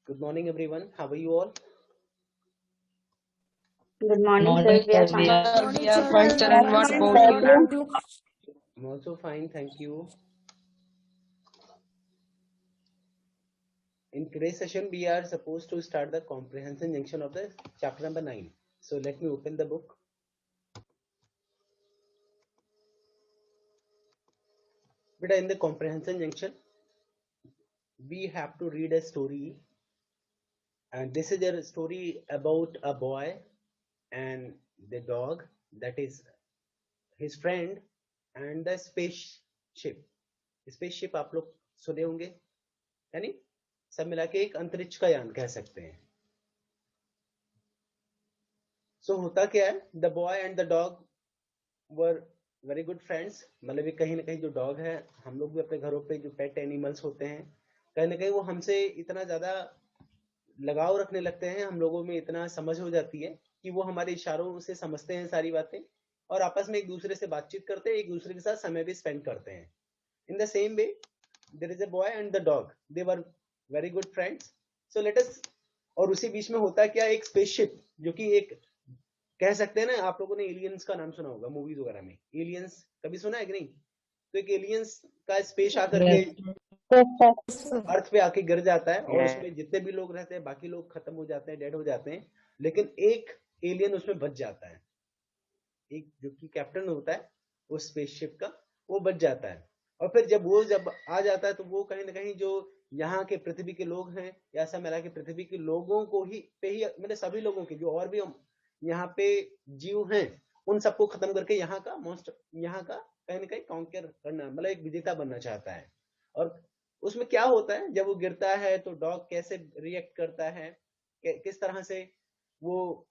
Good morning, everyone. How are you all? Good morning, sir. Morning, We are sir. fine. We are fine, sir. And what Morning, about sir. you? I'm also fine, thank you. In today's session, we are supposed to start the comprehension junction of the chapter number 9. So let me open the book. But in the comprehension junction, we have to read a story. And this is a story about a boy and the dog, that is his friend, and the spaceship. Spaceship आप लोग सुने होंगे, यानी सब मिला के एक अंतरिक्ष का यान कह सकते हैं. सो होता क्या है, the boy and the dog were very good friends. मतलब ये कहीं ना कहीं जो डॉग है, हम लोग भी अपने घरों पे जो पेट एनिमल्स होते हैं, कहीं ना कहीं वो हमसे इतना ज्यादा लगाव रखने लगते हैं, हम लोगों में इतना समझ हो जाती है कि वो हमारे इशारों से समझते हैं सारी बातें और आपस में एक दूसरे से बातचीत करते हैं, एक दूसरे के साथ समय भी स्पेंड करते हैं. In the same way there is a boy and the dog, they were very good friends. So let us. और उसी बीच में होता क्या, एक स्पेसशिप, जो कि एक कह सकते हैं ना, आप लोगों ने एलियंस का नाम सुना होगा मूवीज वगैरह में. एलियंस कभी सुना है कि नहीं? तो एक एलियंस का स्पेस आकर के अर्थ पे आके गिर जाता है और उसमें जितने भी लोग रहते हैं बाकी लोग खत्म हो जाते हैं, डेड हो जाते हैं, लेकिन एक एलियन उसमें बच जाता है. एक जो कि कैप्टन होता है उस स्पेसशिप का, वो बच जाता है. और फिर जब आ जाता है तो वो कहीं ना कहीं जो यहाँ के पृथ्वी के लोग हैं, या ऐसा मिला कि पृथ्वी के लोगों को ही पे ही, मतलब सभी लोगों के जो और भी यहाँ पे जीव हैं, उन सबको खत्म करके यहाँ का कहीं ना कहीं कॉन्कर करना, मतलब एक विजेता बनना चाहता है. और उसमें क्या होता है, जब वो गिरता है तो डॉग कैसे रिएक्ट करता है, किस तरह से वो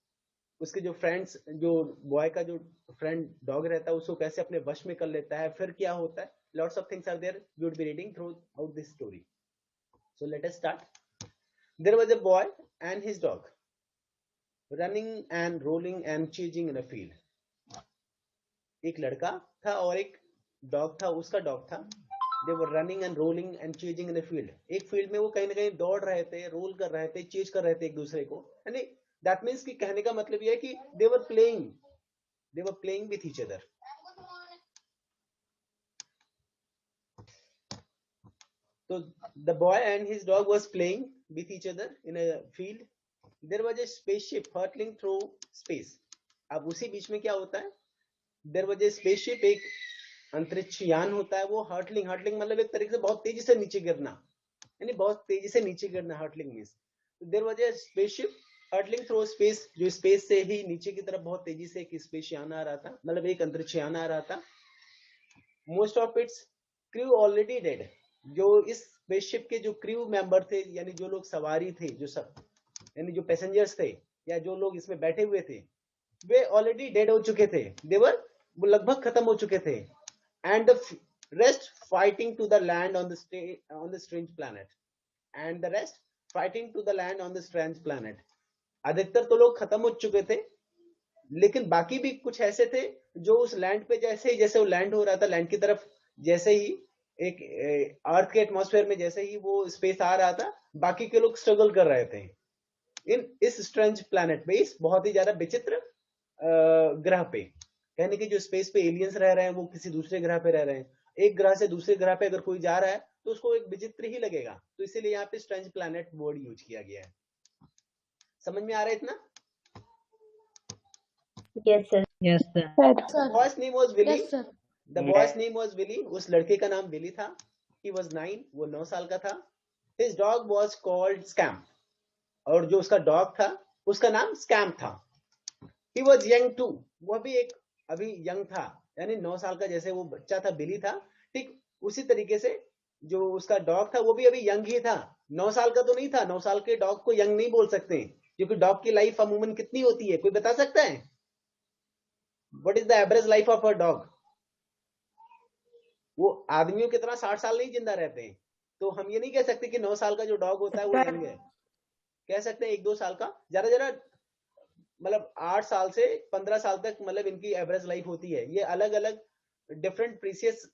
उसके जो फ्रेंड्स, जो बॉय का जो फ्रेंड डॉग रहता है उसको कैसे अपने वश में कर लेता है, फिर क्या होता है. Lots of things are there, you would be reading throughout this story. So let us start. There was a boy and his dog running and rolling and chasing in a field. एक लड़का था और एक dog था, उसका dog था. They were running and rolling and chasing in a field. एक field में वो कहीं ना कहीं दौड़ रहे थे, रोल कर रहे थे, चेज कर रहे थे एक दूसरे को. यानी दैट मीन्स कि कहने का मतलब ये है कि they were playing with each other. So the boy and his dog was playing with each other in a field. There was a spaceship hurtling through space. अब उसी बीच में क्या होता है, देयर वाज ए स्पेसशिप, एक अंतरिक्ष यान होता है, वो हर्टलिंग मतलब एक तरीके से बहुत तेजी से नीचे गिरना, यानी बहुत तेजी से नीचे गिरना, hurtling means. There was a spaceship hurtling through space, जो स्पेस से ही नीचे की तरफ बहुत तेजी से एक स्पेस यान आ रहा था, मतलब एक अंतरिक्ष यान आ रहा था. Most of its crew already dead. जो इस स्पेसशिप के जो क्रू मेंबर थे, यानी जो लोग सवारी थे, जो सब यानी जो पैसेंजर्स थे या जो लोग इसमें बैठे हुए थे, वे ऑलरेडी डेड हो चुके थे. देवर वो लगभग खत्म हो चुके थे. And the rest fighting to the land on the strange planet. And the rest fighting to the land on the strange planet. अधिकतर तो लोग खत्म हो चुके थे, लेकिन बाकी भी कुछ ऐसे थे जो उस लैंड पे जैसे वो लैंड हो रहा था, लैंड की तरफ जैसे ही एक अर्थ के एटमॉस्फेयर में जैसे ही वो स्पेस आ रहा था, बाकी के लोग स्ट्रगल कर रहे थे इस स्ट्रेंज प्लैनेट पे, इस बहुत ही ज्यादा विचित्र ग्रह पे. कहने की जो स्पेस पे एलियंस रह रहे हैं वो किसी दूसरे ग्रह पे रह रहे हैं. एक ग्रह से दूसरे ग्रह पे अगर कोई जा रहा है तो उसको एक विचित्र ही लगेगा, तो इसीलिए यहाँ पे स्ट्रेंज प्लैनेट वर्ड यूज किया गया है. समझ में आ रहा है इतना? Yes, sir. Yes, sir. The boy's name was Willy. The boy's name was Willy. उस लड़के का नाम विली था. He was 9. वो 9 साल का था. His dog was called Scamp. और जो उसका डॉग था उसका नाम स्कैम्प था. He was young too. वो भी एक अभी यंग था, यानी 9 साल का जैसे वो बच्चा था, बिली था, ठीक उसी तरीके से जो उसका डॉग था वो भी अभी यंग ही था. 9 साल का तो नहीं था. 9 साल के डॉग को यंग नहीं बोल सकते, क्योंकि डॉग की लाइफ अमूमन कितनी होती है, कोई बता सकता है? What is the average life of a dog? वो आदमियों की तरह 60 साल नहीं जिंदा रहते हैं. तो हम ये नहीं कह सकते कि 9 साल का जो डॉग होता है वो यंग है. कह सकते हैं 1-2 साल का, ज्यादा मतलब 8 साल से 15 साल तक, मतलब इनकी एवरेज लाइफ होती है. ये अलग अलग different precious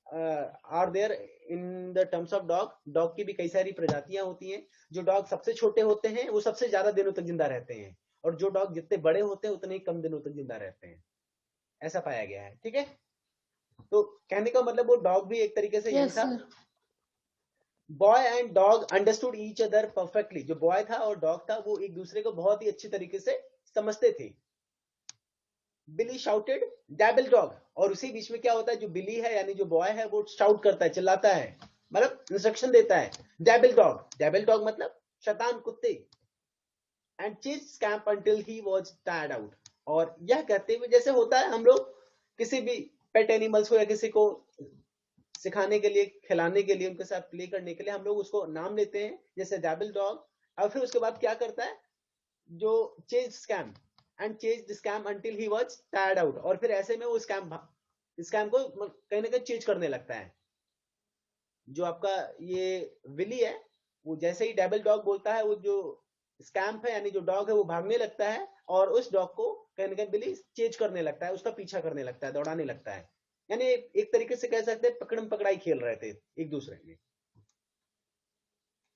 are there in the terms of dog. Dog की भी कई सारी प्रजातियां होती हैं. जो डॉग सबसे छोटे होते हैं वो सबसे ज्यादा दिनों तक जिंदा रहते हैं, और जो डॉग जितने बड़े होते हैं उतने ही कम दिनों तक जिंदा रहते हैं, ऐसा पाया गया है. ठीक है, तो कहने का मतलब वो डॉग भी एक तरीके से यही Yes, था. sir. Boy and dog understood each other perfectly. जो बॉय था और डॉग था वो एक दूसरे को बहुत ही अच्छी तरीके से समझते थे. बिली शाउटेड डेविल डॉग. और उसी बीच में क्या होता है, जो बिली है यानी जो बॉय है वो शाउट करता है, चिल्लाता है, मतलब इंस्ट्रक्शन देता है. डेविल डॉग मतलब शैतान कुत्ते. And chase Scamp until he was tired out. और यह कहते हुए, जैसे होता है हम लोग किसी भी पेट एनिमल्स को या किसी को सिखाने के लिए, खिलाने के लिए, उनके साथ प्ले करने के लिए हम लोग उसको नाम लेते हैं, जैसे डेविल डॉग. और फिर उसके बाद क्या करता है, जो chase scam and chase the scam until he was tired out. और फिर ऐसे में वो स्कैम को कहीं ना कहीं चेज करने लगता है. जो आपका ये विली है, वो जैसे ही डेविल डॉग बोलता है, वो जो स्कैम्प है यानी जो डॉग है वो भागने लगता है, और उस डॉग को कहीं ना कहीं बिली चेज करने लगता है, उसका पीछा करने लगता है, दौड़ाने लगता है. यानी एक तरीके से कह सकते हैं पकड़म पकड़ाई खेल रहे थे एक दूसरे में.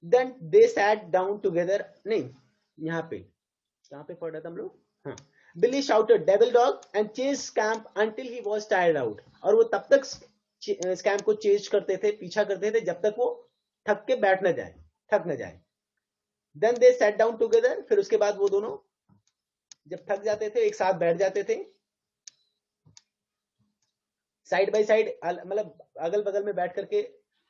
Then they sat down together. नहीं, यहाँ पे कहाँ पे पढ़ रहे थे हम लोग. हाँ, Billy shouted devil dog and chase Scamp until he was tired out. और वो तब तक स्कैम्प को चेज करते थे, पीछा करते थे, जब तक वो थक के बैठ न जाए, थक न जाए. Then they sat down together. फिर उसके बाद वो दोनों जब थक जाते थे एक साथ बैठ जाते थे, साइड बाय साइड, मतलब अगल बगल में बैठ करके.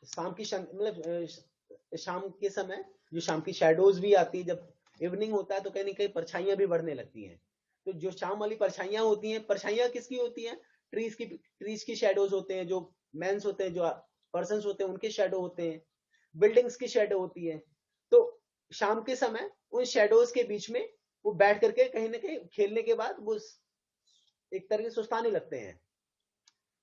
शाम की मतलब शाम के समय जो शाम की शैडोज भी आती है, जब इवनिंग होता है तो कहीं ना कहीं परछाइयां भी बढ़ने लगती हैं. तो जो शाम वाली परछाइयां होती हैं, परछाइयां किसकी होती हैं, ट्रीज की शैडोज होते हैं, जो मैंस होते हैं, जो पर्सन्स होते हैं उनके शैडो होते हैं, बिल्डिंग्स की शैडो होती है. तो शाम के समय उन शैडोज के बीच में वो बैठ करके कहीं ना कहीं खेलने के बाद वो एक तरह से सुस्ताने लगते हैं.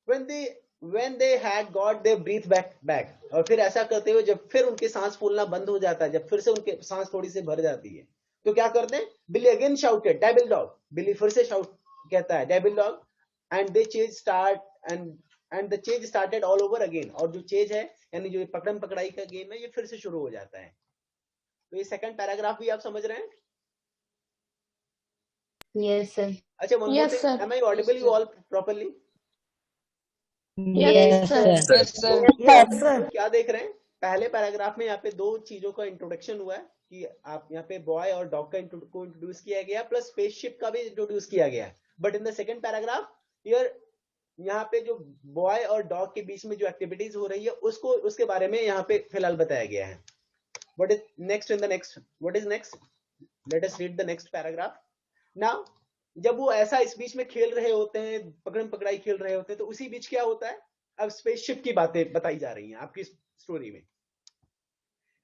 when they had got their breath back. और फिर ऐसा करते हुए जब फिर उनके सांस फूलना बंद हो जाता है, जब फिर से उनके सांस थोड़ी सी भर जाती है, तो क्या करते हैं, बिली अगेन शाउटेड डेविल डॉग. बिली फिर से शाउट कहता है devil dog. And they chase start and the chase started all over again. और जो चेज है यानी जो पकड़म पकड़ाई का गेम है, ये फिर से शुरू हो जाता है. तो ये सेकंड पैराग्राफ भी आप समझ रहे हैं. Yes, sir. अच्छा, one more Yes, thing, sir. Am I audible you all properly. Yes, Yes, sir. sir. Yes, sir. Yes, sir. क्या देख रहे हैं, पहले पैराग्राफ में यहाँ पे दो चीजों का इंट्रोडक्शन हुआ है, कि आप यहाँ पे बॉय और डॉग का को इंट्रोड्यूस किया गया, प्लस स्पेसशिप का भी इंट्रोड्यूस किया गया. But in the second paragraph here, यहाँ पे जो बॉय और डॉग के बीच में जो एक्टिविटीज हो रही है उसको, उसके बारे में यहाँ पे फिलहाल बताया गया है. What is next in the next, what is next, let us read the next paragraph. Now जब वो ऐसा इस बीच में खेल रहे होते हैं, पकड़म पकड़ाई खेल रहे होते हैं, तो उसी बीच क्या होता है, अब स्पेसशिप की बातें बताई जा रही हैं आपकी स्टोरी में.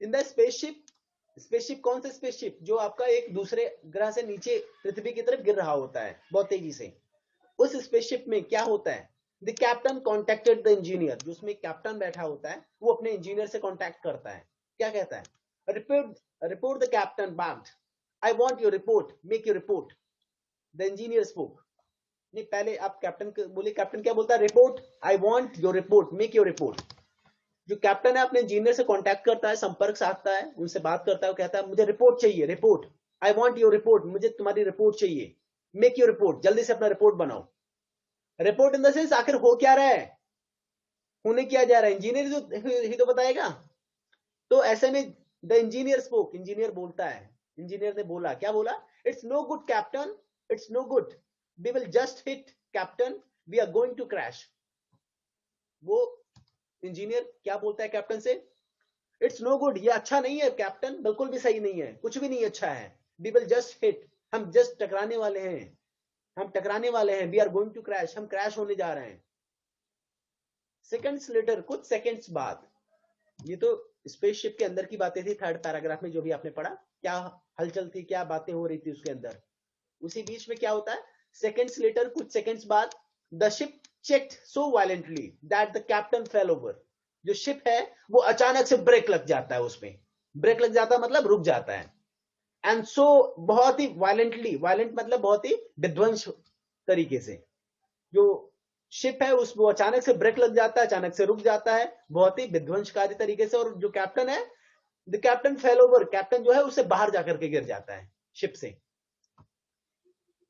इन द स्पेसशिप कौन सा स्पेसशिप, जो आपका एक दूसरे ग्रह से नीचे पृथ्वी की तरफ गिर रहा होता है बहुत तेजी से. उस स्पेसशिप में क्या होता है, the captain contacted the engineer. जो उसमें कैप्टन बैठा होता है वो अपने इंजीनियर से कॉन्टैक्ट करता है. क्या कहता है, report the captain barked. I want your report, make your report. The engineer spoke. नहीं, पहले आप कैप्टन को बोले. कैप्टन क्या बोलता है, report, I want your report, make your report. जो कैप्टन है अपने इंजीनियर से कांटेक्ट करता है, संपर्क साधता है, उनसे बात करता है, वो कहता है मुझे रिपोर्ट चाहिए, report, I want your report, मुझे तुम्हारी रिपोर्ट चाहिए, मेक योर रिपोर्ट, जल्दी से अपना रिपोर्ट बनाओ. रिपोर्ट इन द सेंस आखिर हो क्या रहा है, होने क्या जा रहा है, इंजीनियर ही तो बताएगा. तो ऐसे में द इंजीनियर स्पोक, इंजीनियर बोलता है, इंजीनियर ने बोला, क्या बोला, it's no good captain, it's no good, we will just hit captain, we are going to crash. वो इंजीनियर क्या बोलता है कैप्टन से, इट्स नो गुड, ये अच्छा नहीं है कैप्टन, बिल्कुल भी सही नहीं है, कुछ भी नहीं अच्छा है. वी विल जस्ट हिट, हम जस्ट टकराने वाले हैं, हम टकराने वाले हैं. We are going to crash, हम क्रैश होने जा रहे हैं. सेकंड्स लेटर, कुछ सेकंड्स बाद. ये तो स्पेसशिप के अंदर की बातें थी, थर्ड पैराग्राफ में जो भी आपने पढ़ा, क्या हलचल थी, क्या बातें हो रही थी उसके अंदर. उसी बीच में क्या होता है, सेकंड्स लेटर, कुछ सेकंड्स बाद, the ship checked so violently that the captain fell over. जो शिप है वो अचानक से ब्रेक लग जाता है, उसमें ब्रेक लग जाता है मतलब रुक जाता है. एंड सो बहुत ही वायलेंटली, वायलेंट मतलब बहुत ही विध्वंस तरीके से, जो शिप है उसमें अचानक से ब्रेक लग जाता है, अचानक से रुक जाता है बहुत ही विध्वंसकारी तरीके से, और जो कैप्टन है, the captain fail over, captain जो है उससे बाहर जाकर के गिर जाता है शिप से।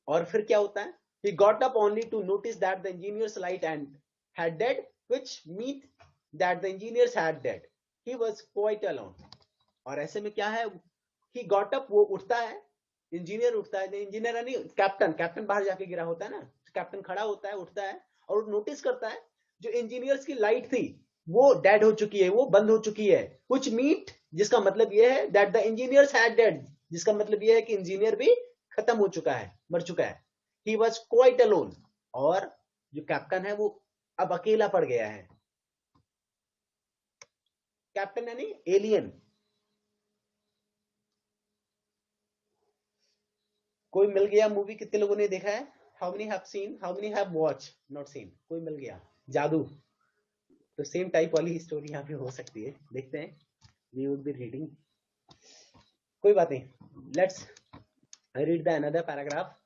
और फिर क्या होता है, he got up only to notice that the engineer's light and had dead, which meant that the engineers had dead. He was quite alone. और ऐसे में क्या है, he got up, वो उठता है, इंजीनियर उठता है, इंजीनियर यानी कैप्टन, कैप्टन बाहर जाके गिरा होता है ना, कैप्टन खड़ा होता है, उठता है और नोटिस करता है जो इंजीनियर्स की लाइट थी वो डेड हो चुकी है, वो बंद हो चुकी है। कुछ मीट, जिसका मतलब ये है that the engineers had dead, जिसका मतलब ये है कि इंजीनियर भी खत्म हो चुका है, मर चुका है। ही वॉज क्वाइट अलोन, और जो कैप्टन है वो अब अकेला पड़ गया है। कैप्टन यानी एलियन। कोई मिल गया मूवी कितने लोगों ने देखा है? How many have seen, how many have watch not seen? कोई मिल गया? जादू। तो सेम टाइप वाली स्टोरी यहाँ पे हो सकती है, देखते हैं। वी वुड बी रीडिंग, कोई बात नहीं, let's read the another paragraph.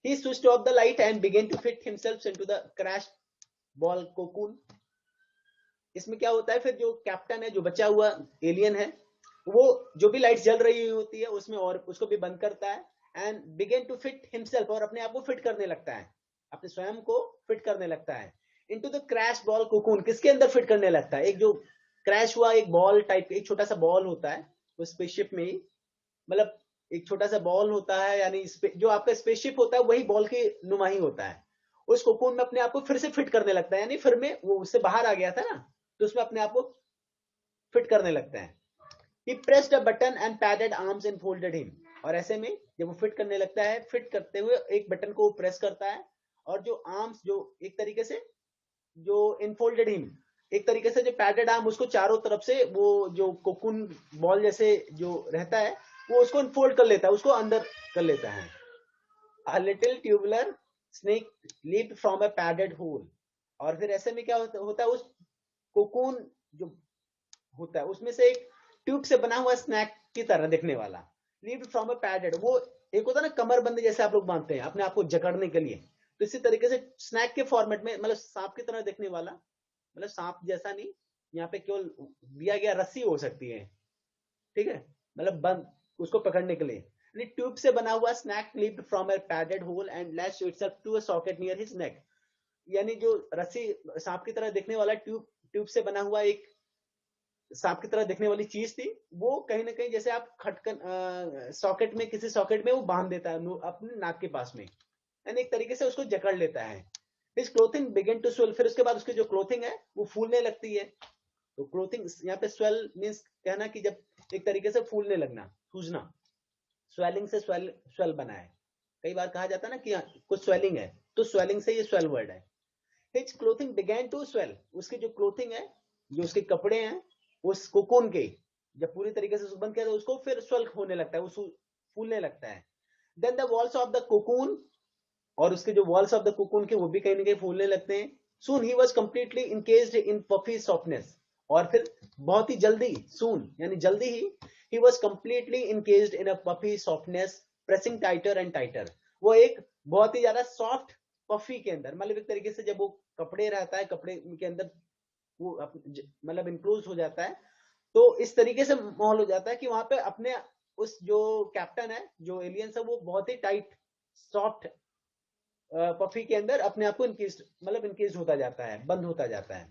He switched off the light and began to fit himself into the crashed ball cocoon. इसमें क्या होता है, फिर जो कैप्टन है, जो बचा हुआ एलियन है, वो जो भी लाइट जल रही होती है उसमें और उसको भी बंद करता है, and began to fit himself, और अपने आप को फिट करने लगता है, अपने स्वयं को फिट करने लगता है into the crash ball cocoon. किसके अंदर फिट करने लगता है? एक जो क्रैश हुआ एक बॉल टाइप, एक छोटा सा बॉल होता है वो स्पेसशिप में ही, मतलब एक छोटा सा बॉल होता है, यानी जो आपका स्पेसशिप होता है वही बॉल की नुमाही होता है। उस कोकून में अपने आप को फिर से फिट करने लगता है, यानी फिर में वो उससे बाहर आ गया था ना, तो उसमें अपने आप को फिट करने लगता है। He pressed a button and padded arms and folded him. और ऐसे में जब वो फिट करने लगता है, फिट करते हुए एक बटन को प्रेस करता है, और जो आर्म्स, जो एक तरीके से जो इनफोल्डेड हिम, एक तरीके से जो पैडेड आर्म, उसको चारों तरफ से वो जो कोकून बॉल जैसे जो रहता है वो उसको इनफोल्ड कर लेता है, उसको अंदर कर लेता है। A little tubular snake leaped from a padded hole. और फिर ऐसे में क्या होता है, उस कोकून जो होता है उसमें से एक ट्यूब से बना हुआ स्नैक की तरह दिखने वाला, लीव्ड फ्रॉम अ पैडेड, वो एक होता है ना कमरबंद जैसे आप लोग बांधते हैं अपने आप को जकड़ने के लिए, तो इसी तरीके से स्नैक के फॉर्मेट में, मतलब सांप की तरह दिखने वाला, मतलब सांप जैसा नहीं, यहाँ पे केवल दिया गया रस्सी हो सकती है, ठीक है, मतलब बंद उसको पकड़ने के लिए। ट्यूब से बना हुआ snake lived from a padded hole and lashed itself to a socket near his neck. यानी जो रस्सी सांप की तरह दिखने वाला ट्यूब से बना हुआ एक सांप की तरह दिखने वाली चीज थी, वो कहीं ना कहीं जैसे आप खटकन सॉकेट में, किसी सॉकेट में वो बांध देता है अपने नाक के पास में, यानी एक तरीके से उसको जकड़ लेता है। His clothing began to swell, फिर उसके बाद उसकी जो क्लोथिंग है वो फूलने लगती है। तो क्लोथिंग यहाँ पे स्वेल मीन्स कहना कि जब एक तरीके से फूलने लगना, सूजना, स्वेलिंग से स्वेल बना है। कई बार कहा जाता है ना कि कुछ स्वेलिंग है, तो स्वेलिंग से ये स्वेल वर्ड है। His clothing began to swell, उसकी जो क्लोथिंग है, जो उसके कपड़े हैं, उस कोकून के जब पूरी तरीके से बंद किया तो उसको फिर स्वेल होने लगता है, वो फूलने लगता है। Then the walls of the cocoon, और उसके जो वॉल्स ऑफ द कोकून के वो भी कहीं ना कहीं फूलने लगते हैं। Soon he was completely encased in puffy softness, और फिर बहुत ही जल्दी, सून यानी जल्दी ही was completely encased in a puffy softness, pressing tighter and tighter. वो एक बहुत ही ज्यादा सॉफ्ट पफी के अंदर, मतलब एक तरीके से जब वो कपड़े रहता है, कपड़े के अंदर वो मतलब इंक्लूज हो जाता है, तो इस तरीके से माहौल हो जाता है कि वहां पे अपने उस जो कैप्टन है, जो एलियंस है, वो बहुत ही टाइट सॉफ्ट पफी के अंदर अपने आप को इनकेज होता जाता है, बंद होता जाता है।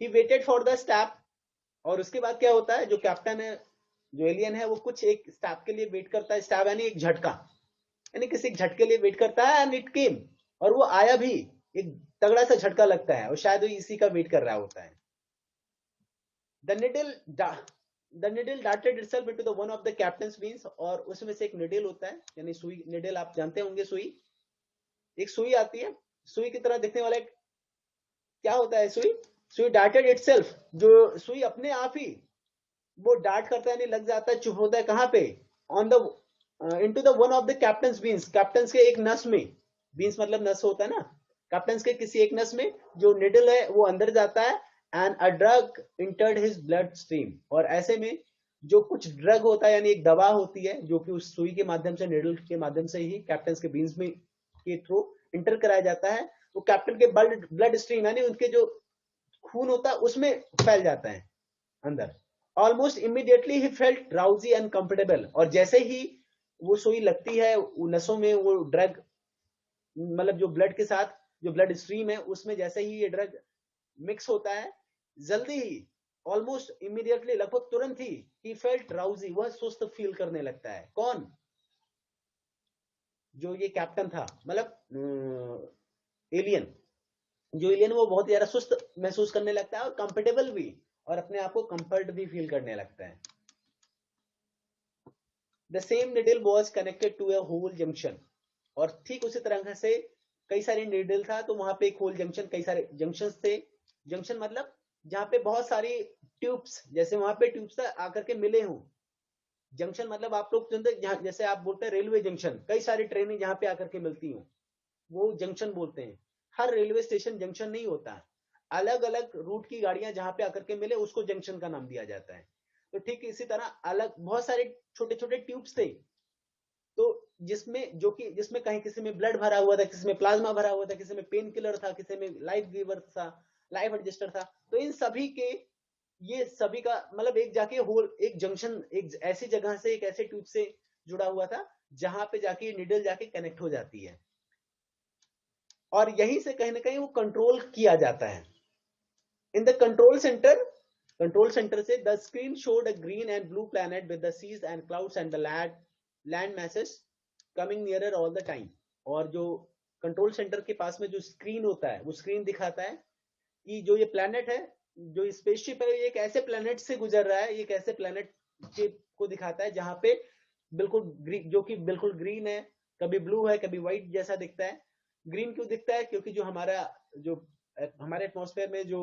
He waited for the step, और उसके बाद क्या होता है, जो कैप्टन है, जो एलियन है, वो कुछ एक स्टैप के लिए वेट करता है। स्टैप यानी एक झटका, यानी किसी झटके लिए वेट करता है, एंड इट केम, और वो आया भी, एक तगड़ा सा झटका लगता है, और शायद वो इसी का वेट कर रहा होता है। The needle darted itself into the one of the captain's wings, और उसमें से एक निडल होता है, यानी सुई, निडल आप जानते होंगे, सुई, एक सुई आती है, सुई की तरह दिखने वाला एक, क्या होता है सुई, सुई डार्टेड इटसेल्फ, जो सुई अपने आप ही वो डार्ट करता है, नहीं लग जाता है, चुप होता है, कहां पे, on the into the one of the captains beans, captains के एक नस में, बीन्स मतलब नस होता है ना, कैप्टन्स के किसी एक नस में जो निडल है वो अंदर जाता है, and a drug entered his blood stream, और ऐसे में जो कुछ ड्रग होता है, यानी एक दवा होती है जो कि उस सुई के माध्यम से, निडल के माध्यम से ही कैप्टन्स के बीन्स में के थ्रू इंटर कराया जाता है वो कैप्टन के ब्लड स्ट्रीम यानी उनके जो खून होता है उसमें फैल जाता है अंदर। Almost immediately he felt drowsy and comfortable, और जैसे ही वो सुई लगती है नसों में, वो ड्रग मतलब जो ब्लड के साथ जो ब्लड स्ट्रीम है उसमें जैसे ही ये ड्रग मिक्स होता है, जल्दी ही ऑलमोस्ट इमीडिएटली लगभग तुरंत ही फेल्ट ड्राउजी, वह सुस्त फील करने लगता है। कौन? जो ये कैप्टन था, मतलब एलियन, जो एलियन वो बहुत ज्यादा सुस्त महसूस करने लगता है और कंफर्टेबल भी, और अपने आप को कंफर्ट भी फील करने लगता है। The same needle was connected to a hole junction, और ठीक उसी तरह से कई सारे निडल था, तो वहां पे एक होल जंक्शन, कई सारे जंक्शन थे। जंक्शन मतलब जहां पे बहुत सारी ट्यूब्स, जैसे वहां पे ट्यूब्स आकर के मिले हों। जंक्शन मतलब आप लोग जैसे आप बोलते हैं रेलवे जंक्शन, कई सारी ट्रेनें जहां पे आकर के मिलती हूँ वो जंक्शन बोलते हैं। हर रेलवे स्टेशन जंक्शन नहीं होता, अलग अलग रूट की गाड़ियां जहां पे आकर के मिले उसको जंक्शन का नाम दिया जाता है। तो ठीक इसी तरह अलग बहुत सारे छोटे छोटे ट्यूब्स थे, तो जिसमें कहीं किसी में ब्लड भरा हुआ था, किसी में प्लाज्मा भरा हुआ था, किसी में पेन किलर था, किसी में लाइफ गिवर था, लाइफ एडजस्टर था। तो इन सभी के ये सभी का मतलब एक जाके होल एक जंक्शन एक ऐसी जगह से एक ऐसे ट्यूब से जुड़ा हुआ था जहां पे जाके निडल जाके कनेक्ट हो जाती है, और यहीं से कहीं ना कहीं वो कंट्रोल किया जाता है। इन द कंट्रोल सेंटर से the screen showed a green and blue planet with the seas and clouds and the land masses coming nearer all the time. और जो कंट्रोल सेंटर के पास में जो स्क्रीन होता है वो स्क्रीन दिखाता है कि जो ये प्लैनेट है, जो स्पेसशिप है, ये एक ऐसे प्लैनेट से गुजर रहा है, एक ऐसे प्लैनेट को दिखाता है जहां पे बिल्कुल जो कि बिल्कुल ग्रीन है, कभी ब्लू है, कभी व्हाइट जैसा दिखता है। ग्रीन क्यों दिखता है? क्योंकि जो हमारे एटमॉस्फेयर में जो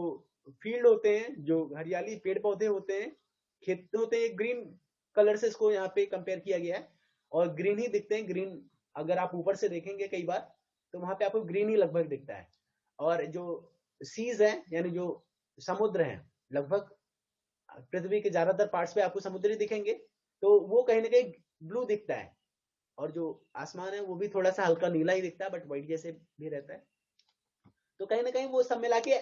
फील्ड होते हैं, जो हरियाली पेड़ पौधे होते हैं, खेत होते हैं, ग्रीन कलर से इसको यहाँ पे कंपेयर किया गया है, और ग्रीन ही दिखते हैं। ग्रीन अगर आप ऊपर से देखेंगे कई बार तो वहां पे आपको ग्रीन ही लगभग दिखता है। और जो सीज है यानी जो समुद्र है, लगभग पृथ्वी के ज्यादातर पार्ट्स पे आपको समुद्री दिखेंगे, तो वो कहीं ना कहीं ब्लू दिखता है। और जो आसमान है वो भी थोड़ा सा हल्का नीला ही दिखता है, बट व्हाइट जैसे भी रहता है। तो कहीं ना कहीं वो सब मिला के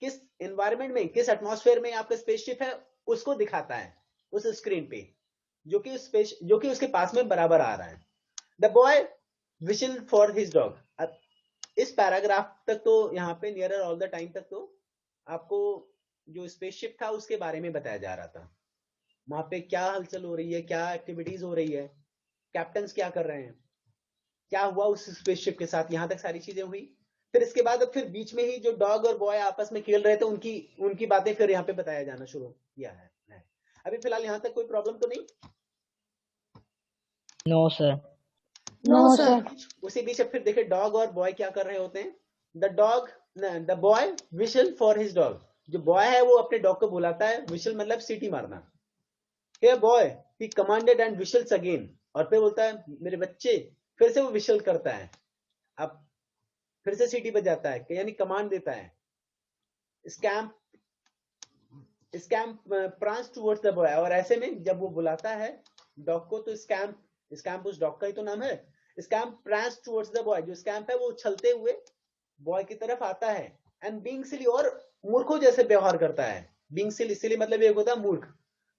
किस एनवायरमेंट में, किस एटमॉस्फेयर में आपका स्पेसशिप है उसको दिखाता है उस स्क्रीन पे, जो कि उसके पास में बराबर आ रहा है। The boy we shall for his dog. इस पैराग्राफ तक तो यहाँ पे नियरर ऑल द टाइम तक तो आपको जो स्पेसशिप था उसके बारे में बताया जा रहा था, वहां पे क्या हलचल हो रही है, क्या एक्टिविटीज हो रही है, कैप्टन्स क्या कर रहे हैं, क्या हुआ उस स्पेसशिप के साथ, यहाँ तक सारी चीजें हुई। फिर इसके बाद फिर बीच में ही जो डॉग और बॉय आपस में खेल रहे थे उनकी बातें फिर यहाँ पे बताया जाना शुरू किया है। अभी फिलहाल यहाँ तक कोई प्रॉब्लम तो नहीं? No sir. No sir. उसी बीच फिर देखे डॉग और बॉय क्या कर रहे होते हैं। The boy we shall for his dog. जो बॉय है वो अपने डॉग को बुलाता है, विशल मतलब सीटी मारना। Hey boy he commanded and whistles again, और फिर बोलता है मेरे बच्चे, फिर से वो विशल करता है, अब फिर से सीटी बजाता है, यानी कमांड देता है। Scamp prawns towards the boy, और ऐसे में जब वो बुलाता है डॉग को, तो स्कैम्प उस डॉग का ही तो नाम है। Scamp prawns towards the boy, जो स्कैम्प है वो उछलते हुए बॉय की तरफ आता है। एंड बीइंग सिली, और मूर्खों जैसे व्यवहार करता है। बीइंग सिली मतलब एक होता है मूर्ख,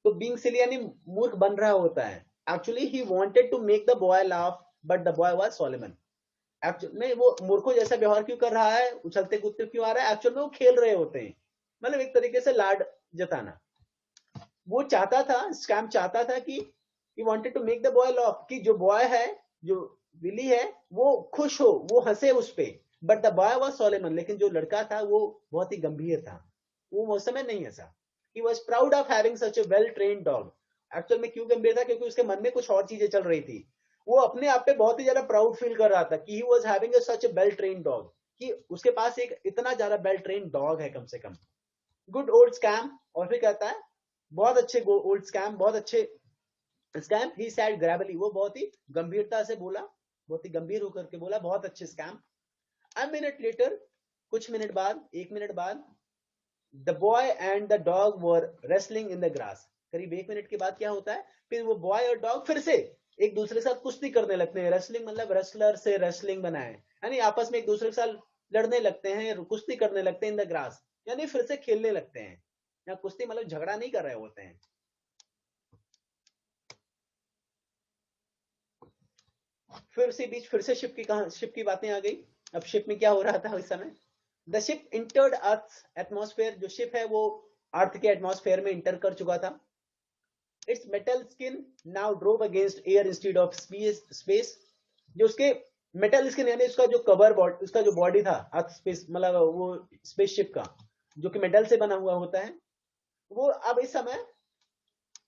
तो बीइंग सिली यानी मूर्ख बन रहा होता है। Actually he wanted to make the boy laugh but the boy was solemn. Actual में वो मूर्खों जैसा व्यवहार क्यों कर रहा है, उछलते कूदते क्यों आ रहा है? एक्चुअल में वो खेल रहे होते हैं, मतलब एक तरीके से लाड जताना। वो चाहता था, स्कैम चाहता था कि he wanted to make the boy laugh, कि जो बॉय है, जो विली है, वो खुश हो, वो हंसे उस पे। बट द बॉय वाज सोलेमन, लेकिन जो लड़का था वो बहुत ही गंभीर था, वो उस समय नहीं हंसा। he was proud of having such a well trained dog। Actual में क्यों गंभीर था? क्योंकि उसके मन में कुछ और चीजें चल रही थी। वो अपने आप पे बहुत ही ज्यादा प्राउड फील कर रहा था कि he was having a such a well trained dog, कि उसके पास एक इतना ज्यादा वेल ट्रेन डॉग है कम से कम। गुड ओल्ड स्कैम, और फिर कहता है बहुत अच्छे ओल्ड स्कैम, बहुत अच्छे स्कैम। ही सैड ग्रेवली, वो बहुत ही गंभीरता से बोला, बहुत ही गंभीर होकर के बोला, बहुत अच्छे स्कैम। अ मिनट लेटर, कुछ मिनट बाद, एक मिनट बाद, the boy and the dog were wrestling in the grass. करीब एक मिनट के बाद क्या होता है, फिर वो बॉय और डॉग फिर से एक दूसरे के साथ कुश्ती करने लगते हैं। रेसलिंग मतलब रेसलर से रेसलिंग बना है, यानी आपस में एक दूसरे के साथ लड़ने लगते हैं, कुश्ती करने लगते हैं इन द ग्रास, यानी फिर से खेलने लगते हैं। यहाँ कुश्ती मतलब झगड़ा नहीं कर रहे होते हैं। फिर से बीच फिर से शिप की बातें आ गई। अब शिप में क्या हो रहा था इस समय? The ship entered earth atmosphere, जो शिप है वो अर्थ के एटमॉस्फेयर में इंटर कर चुका था। It's metal skin now drove against air instead of space, जो उसके मेटल स्किन यानी उसका जो कवर बॉडी, उसका जो बॉडी था अर्थ स्पेस मतलब वो स्पेसशिप का जो कि मेटल से बना हुआ होता है, वो अब इस समय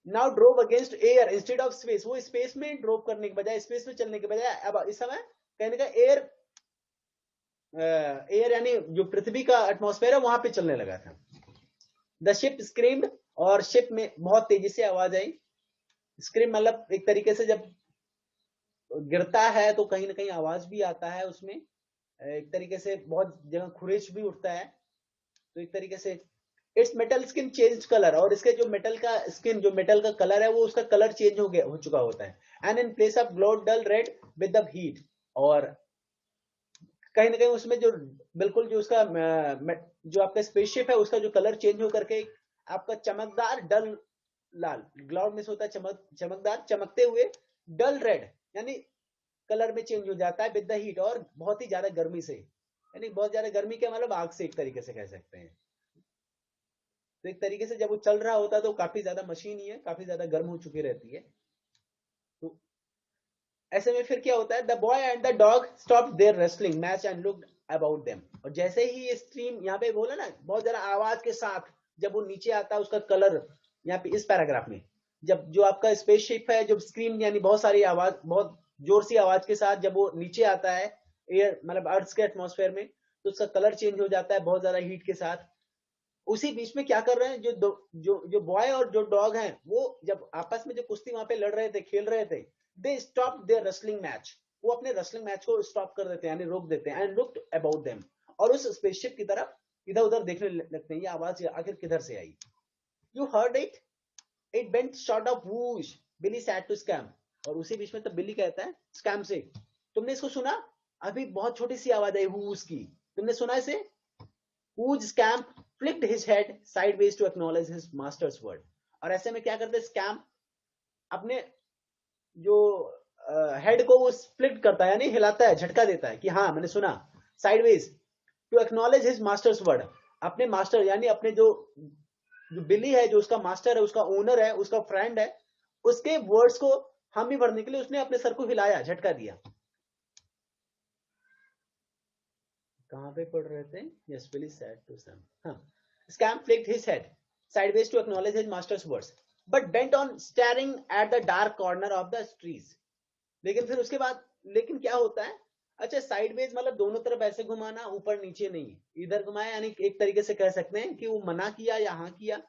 now drove against air instead of space, वो स्पेस में ड्रोव करने के बजाय, स्पेस में चलने के बजाय अब इस समय कहने का एयर, एयर यानी जो पृथ्वी का एटमॉस्फेयर है वहां पे चलने लगा था। द शिप स्क्रीम्ड, और शिप में बहुत तेजी से आवाज आई। स्क्रीम मतलब एक तरीके से जब गिरता है तो कहीं ना कहीं आवाज भी आता है उसमें, एक तरीके से बहुत जगह खुरेश भी उठता है, तो एक तरीके से it's metal skin change colour, और इसके जो मेटल का स्किन, जो मेटल का कलर है वो उसका कलर चेंज हो चुका होता है। And in place of glow dull red with the heat, और कहीं ना कहीं उसमें जो बिल्कुल जो उसका जो आपका स्पेसशिप है उसका जो कलर चेंज होकर के आपका चमकदार डल लाल, ग्लाउड में से होता है चमकदार चमकते हुए, डल रेड यानी कलर में चेंज हो जाता है विद द हीट, और बहुत ही ज्यादा गर्मी से, यानी बहुत ज्यादा गर्मी के मतलब आग से एक तरीके से कह सकते हैं। तो एक तरीके से जब वो चल रहा होता है तो काफी ज्यादा मशीन ही है, काफी ज्यादा गर्म हो चुकी रहती है। तो ऐसे में फिर क्या होता है, the boy and the dog stop their wrestling match and looked about them, और जैसे ही ये स्ट्रीम यहाँ पे बोला ना बहुत जरा आवाज के साथ, जब वो नीचे आता है उसका कलर, यहाँ पे इस पैराग्राफ में जब जो आपका स्पेसशिप है, जब स्क्रीन यानी बहुत सारी आवाज, बहुत जोर सी आवाज के साथ जब वो नीचे आता है एयर मतलब अर्थ के एटमॉस्फेयर में, तो उसका कलर चेंज हो जाता है बहुत ज्यादा हीट के साथ। उसी बीच में क्या कर रहे हैं, जो बॉय और जो डॉग हैं वो जब आपस में जो कुश्ती वहां पे लड़ रहे थे, खेल रहे थे, they stop their wrestling match, वो अपने रेसलिंग मैच को स्टॉप कर देते हैं यानी रोक देते हैं। एंड लुक्ड अबाउट देम, और उस स्पेसशिप की तरफ इधर उधर देखने लगते हैं, ये आवाज आखिर किधर से आई। You heard it, it bent short of whoosh, Billy said to Scamp, और उसी बीच में तब बिली कहता है स्कैम से, तुमने इसको सुना? अभी बहुत छोटी सी आवाज आई हूस की, तुमने सुना इसे? whose scamp flicked his head sideways to acknowledge his master's word, और ऐसे में क्या करते स्कैम अपने जो हेड को वो स्प्लिट करता है यानी हिलाता है, झटका देता है कि हाँ मैंने सुना, sideways to acknowledge his master's word, अपने मास्टर यानी अपने जो जो बिली है, जो उसका मास्टर है, उसका ओनर है, उसका फ्रेंड है, उसके वर्ड्स को हामी भरने के लिए उसने अपने सर को हिलाया, झटका दिया। कहां पे पढ़ रहे थे? Yes, Billy said to Sam. हाँ. Scamp flicked his head sideways to acknowledge his master's words, but bent on staring at the dark corner of the trees. लेकिन फिर उसके बाद, लेकिन क्या होता है, अच्छा साइडवेज मतलब दोनों तरफ ऐसे घुमाना, ऊपर नीचे नहीं, इधर घुमाया, यानी एक तरीके से कह सकते हैं कि वो मना किया या हाँ किया,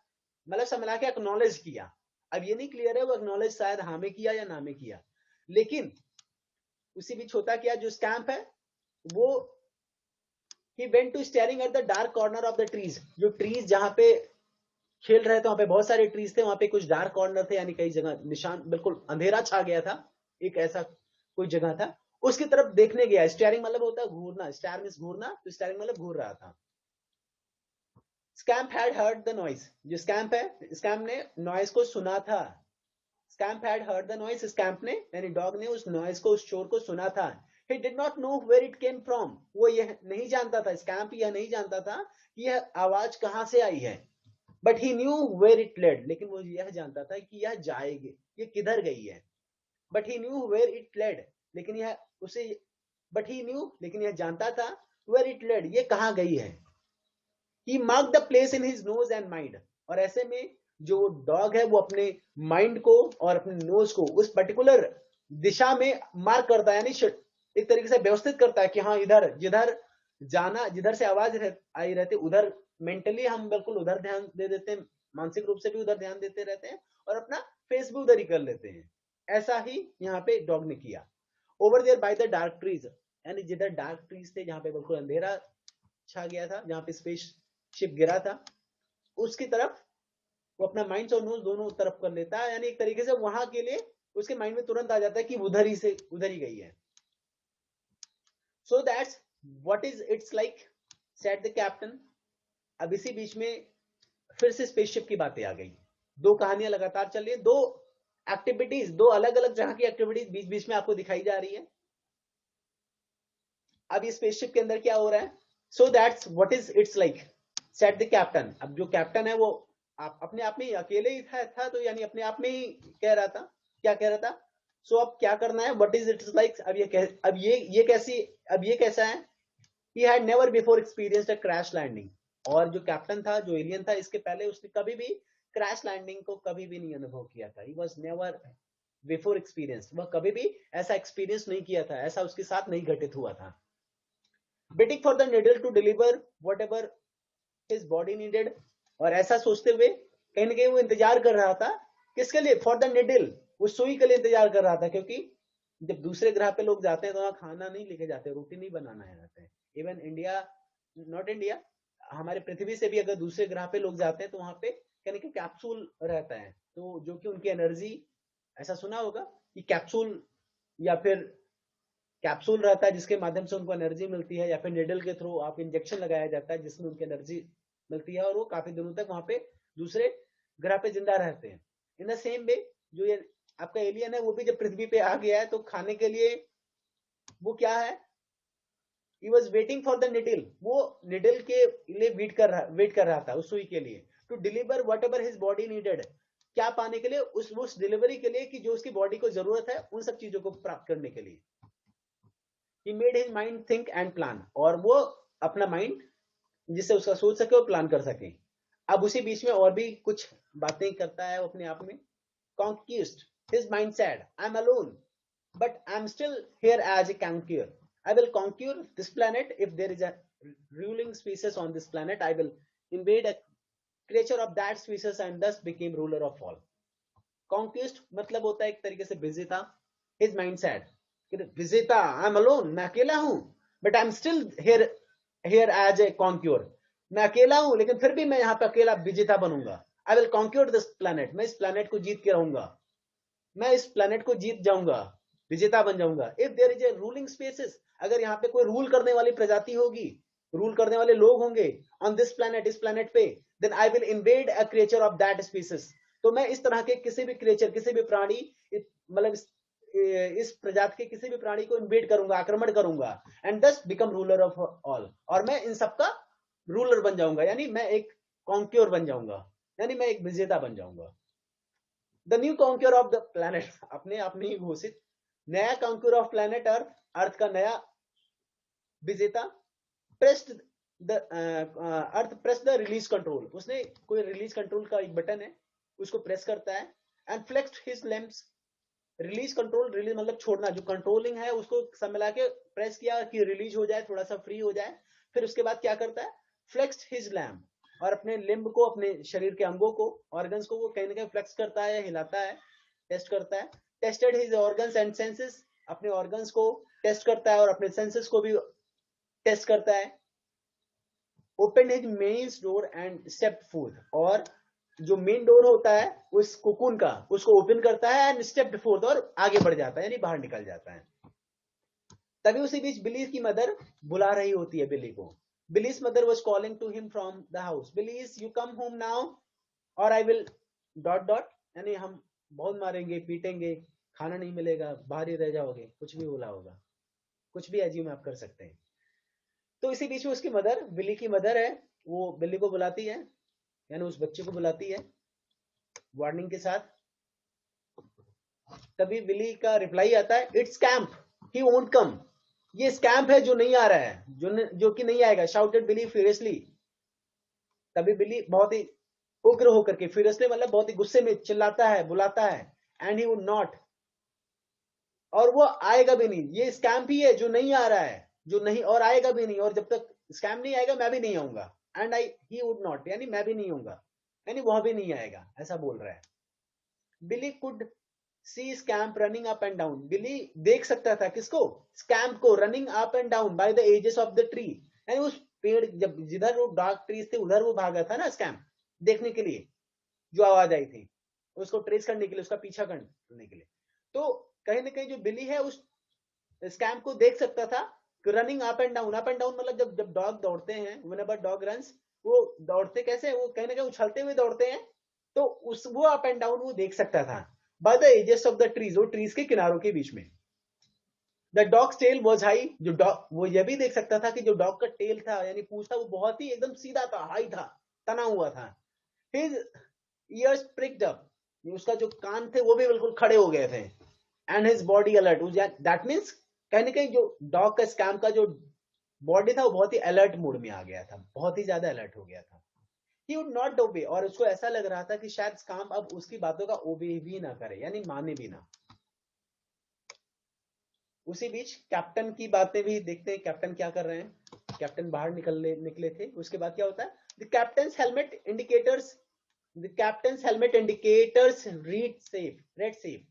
मतलब सब मिला के एक्नॉलेज किया। अब ये नहीं क्लियर है वो एक्नॉलेज शायद हाँ में किया या ना में किया, लेकिन उसी बीच होता क्या, जो स्कैम्प है वो he went to staring at the dark corner of the trees, जो ट्रीज जहां पे खेल रहे थे वहां पे बहुत सारे ट्रीज थे, वहां पे कुछ डार्क कॉर्नर थे यानी कई जगह निशान बिल्कुल अंधेरा छा गया था, एक ऐसा कोई जगह था, उसकी तरफ देखने गया। स्टेयरिंग मतलब होता है घूरना, स्टेयर मींस घूरना, तो स्टेयरिंग मतलब घूर रहा था। Scamp had heard the noise, जो स्कैम्प है, स्कैम्प ने नॉइज को सुना था। Scamp had heard the noise, scamp ने यानी डॉग ने उस नॉइज को, उस शोर को सुना था। He did not know where it came from, वो यह नहीं जानता था, स्कैम्प यह नहीं जानता था कि यह आवाज कहां से आई है। But he knew where it led, लेकिन वो यह जानता था कि यह जाएगी, ये किधर गई है। But he knew where it led, लेकिन यह उसे but he knew, लेकिन यह जानता था where it led, ये कहां गई है। He marked the place in his nose and mind, और ऐसे में जो डॉग है वो अपने माइंड को और अपने नोज को उस पर्टिकुलर दिशा में मार्क करता है, यानी एक तरीके से व्यवस्थित करता है कि हाँ इधर जिधर जाना, जिधर से आवाज आई रहती उधर मेंटली हम बिल्कुल उधर ध्यान दे देते हैं, मानसिक रूप से भी उधर ध्यान देते रहते हैं और अपना फेस भी उधर ही कर लेते हैं। ऐसा ही यहाँ पे डॉग ने किया। Over there by the dark trees, यानी जिधर डार्क ट्रीज थे, जहां पे बिल्कुल अंधेरा छा गया था, जहां पे स्पेस शिप गिरा था, उसकी तरफ वो अपना माइंड और नोज दोनों तरफ कर लेता है, यानी एक तरीके से वहां के लिए उसके माइंड में तुरंत आ जाता है कि उधर ही गई है. So that's what is it's like, said the captain. अब इसी बीच में फिर से स्पेसशिप की बातें आ गई. दो कहानियां लगातार चल रही है, दो एक्टिविटीज, दो अलग अलग जगह की एक्टिविटीज बीच बीच में आपको दिखाई जा रही है. अब ये स्पेसशिप के अंदर क्या हो रहा है. So that's what is it's like, said the captain. अब जो कैप्टन है वो आप अपने आप में ही अकेले ही था तो यानी अपने आप में ही कह रहा था. क्या कह रहा था. सो अब क्या करना है, व्हाट इज इट्स लाइक. अब ये कैसा है. He had never before experienced a crash landing. और जो कैप्टन था, जो एलियन था, इसके पहले उसने कभी भी क्रैश लैंडिंग को कभी भी नहीं अनुभव किया था. He was never before experience. वह कभी भी ऐसा एक्सपीरियंस नहीं किया था, ऐसा उसके साथ नहीं घटित हुआ था. Waiting for the needle to deliver whatever his body needed. और ऐसा सोचते हुए कहीं ना कहीं वो इंतजार कर रहा था. किसके लिए. For the needle. वो सुई के लिए इंतजार कर रहा था, क्योंकि जब दूसरे ग्रह पे लोग जाते हैं तो वहां खाना नहीं लेके जाते, रोटी नहीं बनाना है जाते हैं. इवन इंडिया, नॉट इंडिया, हमारे पृथ्वी से भी अगर दूसरे ग्रह पे लोग जाते हैं तो वहां पे कहने के कैप्सूल रहता है, तो जो कि उनकी एनर्जी, ऐसा सुना होगा कि कैप्सूल या फिर कैप्सूल रहता है जिसके माध्यम से उनको एनर्जी मिलती है, या फिर निडल के थ्रू आप इंजेक्शन लगाया जाता है जिसमें उनकी एनर्जी मिलती है और वो काफी दिनों तक वहां पे दूसरे ग्रह पे जिंदा रहते हैं. इन द सेम वे जो ये आपका एलियन है वो भी जब पृथ्वी पे आ गया है तो खाने के लिए वो क्या है. He was waiting for the needle. वो निडल के लिए वेट कर रहा था उस सुई के लिए. To deliver whatever his body needed. क्या पाने के लिए, उस डिलीवरी के लिए कि जो उसकी बॉडी को जरूरत है उन सब चीजों को प्राप्त करने के लिए. He made his mind think and plan. और वो अपना माइंड जिससे उसका सोच सके और प्लान कर सके. अब उसी बीच में और भी कुछ बातें करता है वो अपने आप में. Conquest. His mind said, I'm alone, but I'm still here as a conqueror. I will conquer this planet. If there is a ruling species on this planet, I will invade a creature of that species and thus became ruler of all. Conquest मतलब होता है एक तरीके से विजेता. His mind said, विजेता, I am alone, मैं अकेला हूं, but I am still here as a conquer. मैं अकेला हूं लेकिन फिर भी मैं यहाँ पे अकेला विजेता बनूंगा. I will conquer this planet. मैं इस प्लैनेट को जीत के रहूंगा, मैं इस प्लैनेट को जीत जाऊंगा, विजेता बन जाऊंगा. If there is a ruling species. अगर यहाँ पे कोई रूल करने वाली प्रजाति होगी, रूल करने वाले लोग होंगे ऑन दिस प्लैनेट, इस प्लैनेट पे, then I will invade a creature of that species. तो मैं इस तरह के किसी भी क्रिएचर, किसी भी प्राणी, मतलब इस प्रजाति के किसी भी प्राणी को इन्वेड करूंगा, आक्रमण करूंगा. एंड दस बिकम रूलर ऑफ ऑल. और मैं इन सबका रूलर बन जाऊंगा, यानी मैं एक कॉन्क्योर बन जाऊंगा, यानी मैं एक विजेता बन जाऊंगा. The new conquer of the planet. अपने आप में ही घोषित नया कॉन्क्योर ऑफ प्लैनेट अर्थ, अर्थ का नया विजेता. Pressed the earth press the release control. उसने कोई रिलीज कंट्रोल का एक बटन है, उसको प्रेस करता है. And flexed his limbs. Release control, release मतलब छोड़ना, जो कंट्रोलिंग है उसको सब मिला के प्रेस किया कि रिलीज हो जाए, थोड़ा सा फ्री हो जाए. फिर उसके बाद क्या करता है, फ्लेक्स्ड हिज लैम्ब. और अपने लिम्ब को, अपने शरीर के अंगों को, ऑर्गन्स को वो कहीं ना कहीं फ्लेक्स करता है, हिलाता है, टेस्ट करता है. Tested his organs and senses. अपने ऑर्गन्स को टेस्ट करता है और अपने सेंसेस को भी टेस्ट करता है. Open his main door and step fourth. और जो मेन डोर होता है उस कोकून का, उसको ओपन करता है एंड स्टेप फोर्थ, और आगे बढ़ जाता है, यानी बाहर निकल जाता है. तभी उसी बीच बिलीज की मदर बुला रही होती है बिली को. Billy's mother was calling to him from the house. Billy's you come home now or I will dot dot, यानी हम बहुत मारेंगे, पीटेंगे, खाना नहीं मिलेगा, बाहर ही रह जाओगे, कुछ भी बोला होगा, कुछ भी अजीब आप कर सकते हैं. तो इसी बीच में उसकी मदर, बिली की मदर है, वो बिल्ली को बुलाती है, यानी उस बच्चे को बुलाती है वार्निंग के साथ. तभी बिली का रिप्लाई आता है, it's camp, he won't come. ये स्कैम्प है जो नहीं आ रहा है, जो कि नहीं आएगा. शाउटेड बिली फ्यूरियसली. तभी बिली बहुत ही उग्र होकर के, फ्यूरियसली मतलब बहुत ही गुस्से में चिल्लाता है, बुलाता है. And he would not. और वो आएगा भी नहीं. ये स्कैम्प ही है जो नहीं आ रहा है, जो नहीं, और आएगा भी नहीं. और जब तक स्कैम्प नहीं आएगा मैं भी नहीं आऊंगा. एंड ही वुड नॉट, यानी मैं भी नहीं आऊंगा, यानी वह भी नहीं आएगा, ऐसा बोल रहा है. Billy could see Scamp running up and down. Billy देख सकता था किसको, स्कैम्प को, running up and down by the edges of the tree. यानी उस पेड़, जब जिधर वो डार्क ट्रीज थे उधर वो भागा था ना स्कैम्प, देखने के लिए, जो आवाज आई थी उसको ट्रेस करने के लिए, उसका पीछा करने के लिए. तो कहीं ना कहीं जो बिली है उस स्कैम को देख सकता था, रनिंग अप एंड डाउन मतलब जब जब डॉग दौड़ते हैं, व्हेनेवर डॉग रन्स, वो दौड़ते कैसे, वो कहीं ना कहीं उछलते हुए दौड़ते हैं, तो उस वो अप एंड डाउन वो देख सकता था by the edges of the trees, वो ट्रीज के किनारों के बीच में। The dog's tail was high, जो डॉग, वो ये भी देख सकता था कि जो डॉग का टेल था यानी पूंछ था वो बहुत ही एकदम सीधा था, हाई था, तना हुआ था। हिज ईयर्स प्रिक्ड अप, उसका जो कान थे वो भी बिल्कुल खड़े हो गए थे। And his body alert, that means कहीं ना कहीं जो डॉग का स्कैम का जो बॉडी था वो बहुत ही अलर्ट मूड में आ गया था, बहुत ही ज्यादा अलर्ट हो गया था। ही वुड नॉट ओबे, और उसको ऐसा लग रहा था कि शायद स्कैम अब उसकी बातों का ओबे भी ना करे, यानी माने भी ना। उसी बीच कैप्टन की बातें भी देखते हैं, कैप्टन क्या कर रहे हैं। कैप्टन बाहर निकले थे, उसके बाद क्या होता है, the captain helmet indicators, the captain helmet indicators red safe.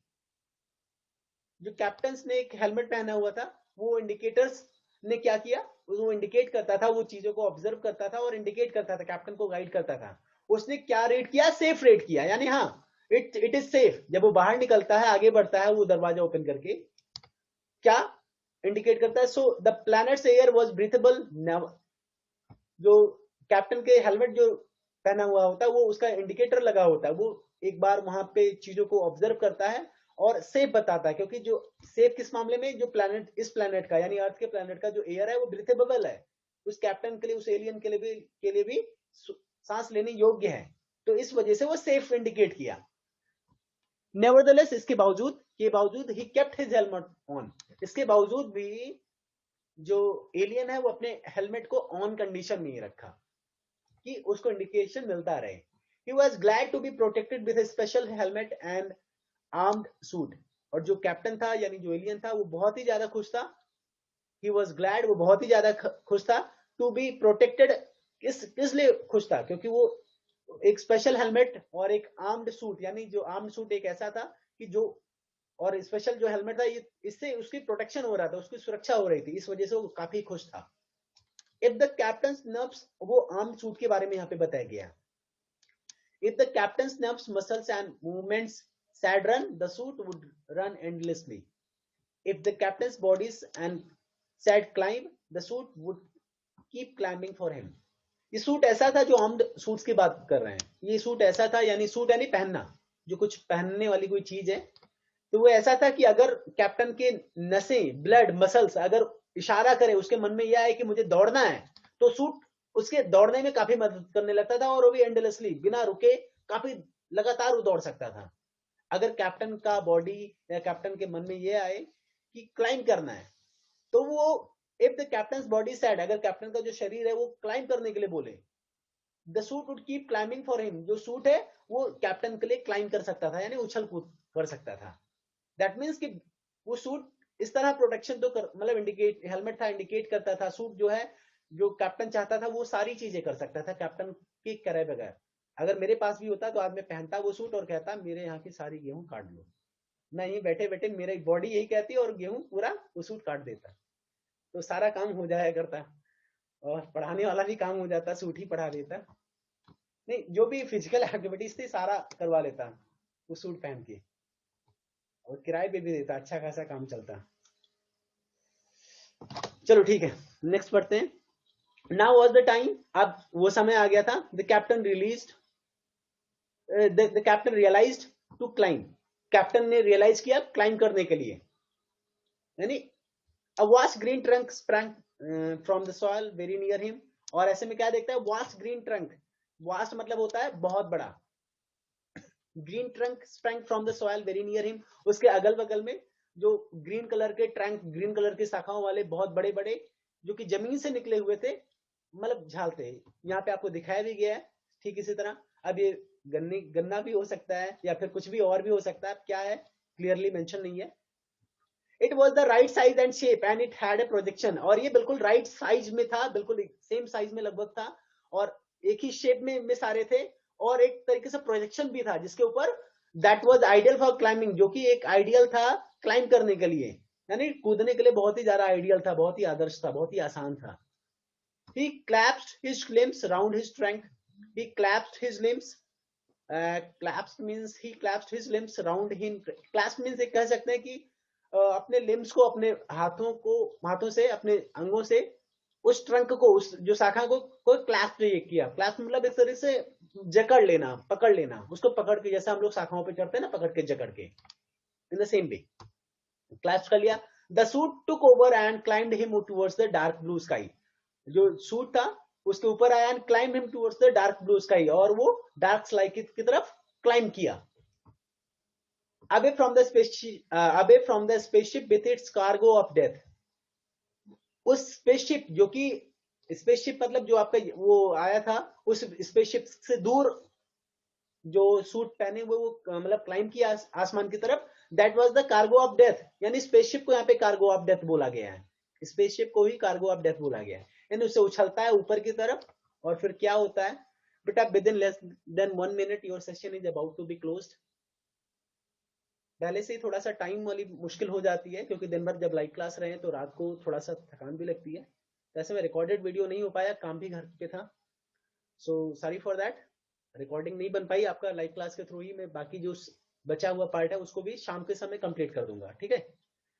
जो कैप्टन ने एक हेलमेट पहना हुआ था, वो इंडिकेटर्स ने क्या किया, वो इंडिकेट करता था, वो चीजों को ऑब्जर्व करता था और इंडिकेट करता था, कैप्टन को गाइड करता था। उसने क्या रेड किया, सेफ रेड किया, यानी हाँ इट इज सेफ। जब वो बाहर निकलता है, आगे बढ़ता है, वो दरवाजा ओपन करके क्या इंडिकेट करता है, so the planets air was breathable. जो कैप्टन के हेलमेट जो पहना हुआ होता है, वो उसका इंडिकेटर लगा होता है, वो एक बार वहां पे चीजों को ऑब्जर्व करता है और सेफ बताता है, क्योंकि जो सेफ किस मामले में, जो प्लैनेट, इस प्लैनेट का यानी अर्थ के प्लैनेट का जो एयर है वो ब्रीथेबल है, उस कैप्टन के लिए, उस एलियन के लिए भी सांस लेने योग्य है, तो इस वजह से वो सेफ इंडिकेट किया। नेवरदलेस, इसके बावजूद he kept his helmet on, इसके बावजूद भी जो एलियन है वो अपने हेलमेट को ऑन कंडीशन में ही रखा कि उसको इंडिकेशन मिलता रहे। He was glad to be protected with a special helmet and armed suit, और जो कैप्टन था यानी जो एलियन था वो बहुत ही ज्यादा खुश था। He was glad, वो बहुत ही ज्यादा खुश था, to be protected, किस लिए खुश था, क्योंकि वो एक स्पेशल हेलमेट और एक आर्म्ड सूट, यानी जो आर्म्ड सूट एक ऐसा था कि जो, और स्पेशल जो हेलमेट था, इससे उसकी प्रोटेक्शन हो रहा था, उसकी सुरक्षा हो रही थी, इस वजह से वो काफी खुश था। इफ द कैप्टन नर्व्स, वो आर्म सूट के बारे में यहाँ पे बताया गया, if the captain nerves muscles and movements sad run, the suit would run endlessly. If the captain bodies and sad climb, the suit would keep climbing for him. ये suit ऐसा था, जो आर्म्ड सूट्स की बात कर रहे हैं, ये सूट ऐसा था, यानी सूट यानी पहनना, जो कुछ पहनने वाली कोई चीज है, तो वो ऐसा था कि अगर कैप्टन के नसें, ब्लड, मसल्स अगर इशारा करे, उसके मन में यह आए कि मुझे दौड़ना है, तो सूट उसके दौड़ने में काफी मदद करने लगता था, और वो भी एंडलेसली, बिना रुके, काफी लगातार वो दौड़ सकता था। अगर कैप्टन का बॉडी या कैप्टन के मन में यह आए कि क्लाइंब करना है, तो वो, if the captain body sad, अगर कैप्टन का जो शरीर है वो क्लाइंब करने के लिए बोले, the suit would keep climbing for him, जो सूट है वो कैप्टन के लिए क्लाइंब कर सकता था, यानी उछल कूद कर सकता था। दैट मीन्स कि वो सूट इस तरह प्रोटेक्शन तो कर, मतलब इंडिकेट, हेलमेट था इंडिकेट करता था, सूट जो है, जो कैप्टन चाहता था वो सारी चीजें कर सकता था कैप्टन के करे बगैर। अगर मेरे पास भी होता तो आज मैं पहनता वो सूट और कहता मेरे यहाँ की सारी गेहूं काट लो, मैं यही बैठे बैठे, मेरी बॉडी यही कहती और गेहूं पूरा वो सूट काट देता, तो सारा काम हो जाया करता, और पढ़ाने वाला भी काम हो जाता, सूट ही पढ़ा देता, नहीं जो भी फिजिकल एक्टिविटीज थी सारा करवा लेता वो सूट पहन के, और किराए पे भी देता, अच्छा खासा काम चलता। चलो ठीक है, नेक्स्ट पढ़ते हैं। नाउ वाज द टाइम, अब वो समय आ गया था। The captain realised to climb, captain ने रियलाइज किया क्लाइंब करने के लिए, यानी a vast green trunk sprang from the soil very near him, और ऐसे में क्या देखता है, वास्ट ग्रीन ट्रंक, वास्ट मतलब होता है बहुत बड़ा, green trunk sprang from the soil very near him, उसके अगल बगल में जो ग्रीन कलर के ट्रंक, ग्रीन कलर की शाखाओं वाले बहुत बड़े बड़े, जो कि जमीन से निकले हुए थे, मतलब झालते, यहाँ पे आपको दिखाया भी गया है ठीक इसी तरह। अब ये गन्ना भी हो सकता है या फिर कुछ भी और भी हो सकता है, क्या है क्लियरली मेंशन नहीं है। It was the right size and shape and it had a projection, और ये बिल्कुल राइट साइज में था, बिल्कुल सेम साइज में लगभग था, और एक ही शेप में सारे थे, और एक तरीके से प्रोजेक्शन भी था जिसके ऊपर, that was ideal for climbing, जो कि एक आइडियल था क्लाइंब करने के लिए, यानी कूदने के लिए बहुत ही ज्यादा आइडियल था, बहुत ही आदर्श था, बहुत ही आसान था। He clasped his limbs round his trunk. He clasped his limbs clasps means he clasped his limbs round him. Clasps means एक कह सकते हैं कि अपने लिम्स को, अपने हाथों से, अपने अंगों से उस ट्रंक को, उस जो शाखा को क्लैप्स किया। क्लैप्स मतलब एक तरह से जकड़ लेना, पकड़ लेना, उसको पकड़ के, जैसा हम लोग शाखाओं पे चढ़ते हैं ना, पकड़ के जकड़ के, in the same way clasps कर लिया। The suit took over and climbed him towards the dark blue sky. जो सूट था उसके ऊपर आया and climbed him towards the dark blue sky, और वो डार्क स्काई की तरफ क्लाइम किया। away from the spaceship with its cargo of death। उस स्पेसशिप, जो कि स्पेसशिप मतलब जो आपका वो आया था, उस स्पेसशिप से दूर जो सूट पहने हुए वो मतलब क्लाइम किया आसमान की तरफ। That was the cargo of death, यानी स्पेसशिप को यहाँ पे कार्गो ऑफ डेथ बोला गया है। स्पेसशिप को ही कार्गो ऑफ डेथ बोला गया है, यानी उससे उछलता है ऊपर की तरफ। और फिर क्या होता है बेटा, within less than 1 minute your session is about to be closed. पहले से ही थोड़ा सा टाइम वाली मुश्किल हो जाती है, क्योंकि दिन भर जब लाइव क्लास रहे तो रात को थोड़ा सा थकान भी लगती है। वैसे में रिकॉर्डेड वीडियो नहीं हो पाया, काम भी घर पे था, so sorry for that. Recording नहीं बन पाई आपका लाइव क्लास के थ्रू ही। मैं बाकी जो बचा हुआ पार्ट है उसको भी शाम के समय कंप्लीट कर दूंगा, ठीक है।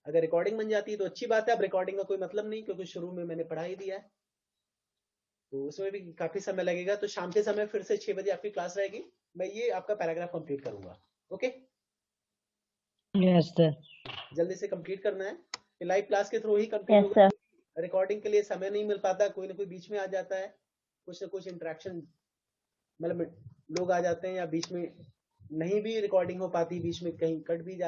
अगर रिकॉर्डिंग बन जाती है तो अच्छी बात है, अब रिकॉर्डिंग का कोई मतलब नहीं, क्योंकि शुरू में मैंने पढ़ा ही दिया है, तो उसमें भी काफी समय लगेगा। तो शाम के समय फिर से 6 बजे आपकी क्लास रहेगी, मैं ये आपका पैराग्राफ कंप्लीट करूंगा, ओके। Yes, sir. जल्दी से कंप्लीट करना है, लाइव क्लास के थ्रू ही कंप्लीट Yes, होगा। sir. रिकॉर्डिंग के लिए समय नहीं मिल पाता, कोई ना कोई बीच में आ जाता है, कुछ ना कुछ इंटरेक्शन, मतलब लोग आ जाते हैं, या बीच में नहीं भी रिकॉर्डिंग हो पाती, बीच में कहीं कट भी जाता है।